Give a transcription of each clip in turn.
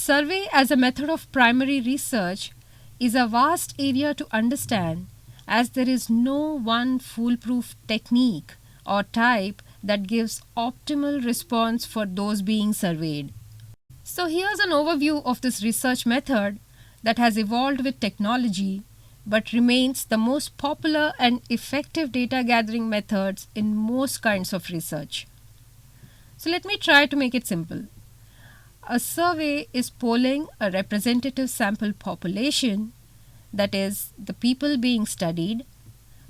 survey as a method of primary research is a vast area to understand, as there is no one foolproof technique or type that gives optimal response for those being surveyed. So here's an overview of this research method that has evolved with technology but remains the most popular and effective data gathering methods in most kinds of research. So let me try to make it simple. A survey is polling a representative sample population, that is, the people being studied,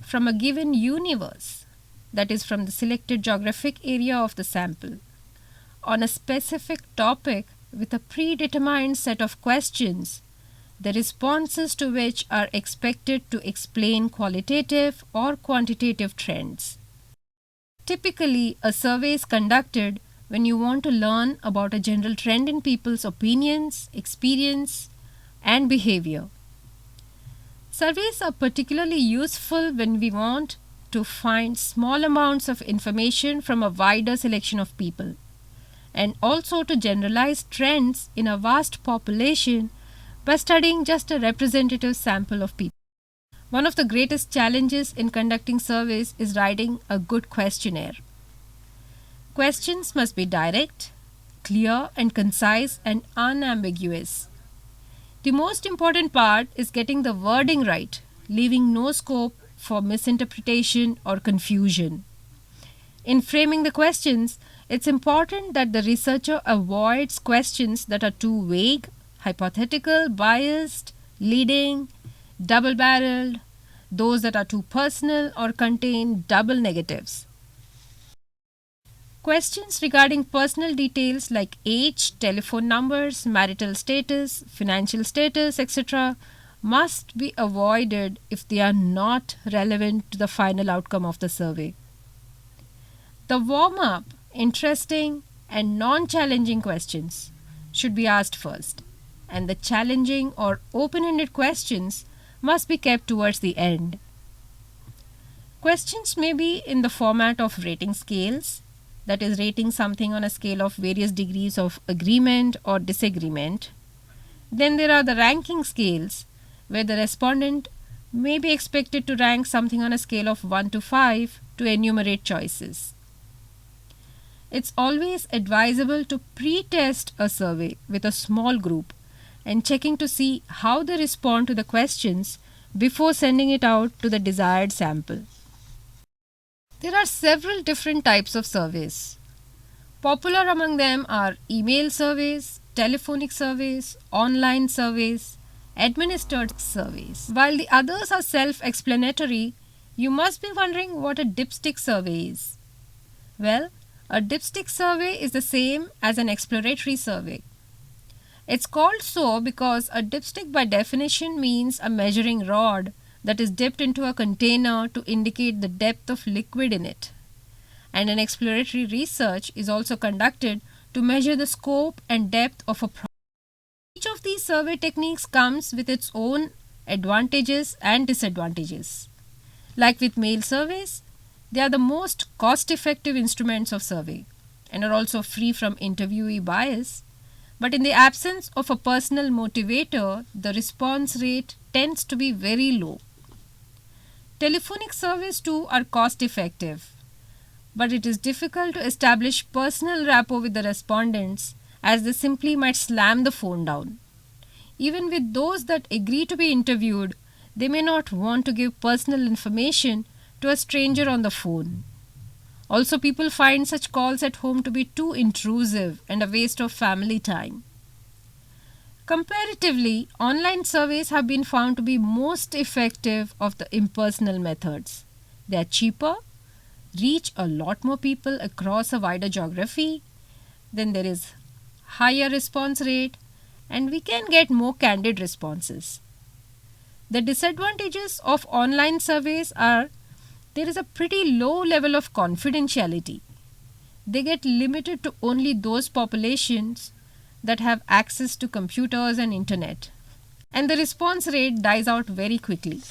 from a given universe, that is, from the selected geographic area of the sample, on a specific topic with a predetermined set of questions, the responses to which are expected to explain qualitative or quantitative trends. Typically, a survey is conducted when you want to learn about a general trend in people's opinions, experience, and behavior. Surveys are particularly useful when we want to find small amounts of information from a wider selection of people, and also to generalize trends in a vast population by studying just a representative sample of people. One of the greatest challenges in conducting surveys is writing a good questionnaire. Questions must be direct, clear and concise and unambiguous. The most important part is getting the wording right, leaving no scope for misinterpretation or confusion. In framing the questions, it's important that the researcher avoids questions that are too vague, hypothetical, biased, leading, double-barreled, those that are too personal or contain double negatives. Questions regarding personal details like age, telephone numbers, marital status, financial status, etc. must be avoided if they are not relevant to the final outcome of the survey. The warm-up, interesting and non-challenging questions should be asked first, and the challenging or open-ended questions must be kept towards the end. Questions may be in the format of rating scales, that is, rating something on a scale of various degrees of agreement or disagreement. Then there are the ranking scales, where the respondent may be expected to rank something on a scale of 1 to 5 to enumerate choices. It's always advisable to pre-test a survey with a small group and checking to see how they respond to the questions before sending it out to the desired sample. There are several different types of surveys. Popular among them are email surveys, telephonic surveys, online surveys, administered surveys. While the others are self-explanatory, you must be wondering what a dipstick survey is. Well, a dipstick survey is the same as an exploratory survey. It's called so because a dipstick by definition means a measuring rod that is dipped into a container to indicate the depth of liquid in it. And an exploratory research is also conducted to measure the scope and depth of a problem. Each of these survey techniques comes with its own advantages and disadvantages. Like with mail surveys, they are the most cost-effective instruments of survey and are also free from interviewee bias. But in the absence of a personal motivator, the response rate tends to be very low. Telephonic surveys too are cost-effective, but it is difficult to establish personal rapport with the respondents, as they simply might slam the phone down. Even with those that agree to be interviewed, they may not want to give personal information to a stranger on the phone. Also, people find such calls at home to be too intrusive and a waste of family time. Comparatively, online surveys have been found to be most effective of the impersonal methods. They are cheaper, reach a lot more people across a wider geography, then there is higher response rate, and we can get more candid responses. The disadvantages of online surveys are there is a pretty low level of confidentiality. They get limited to only those populations that have access to computers and internet, and the response rate dies out very quickly.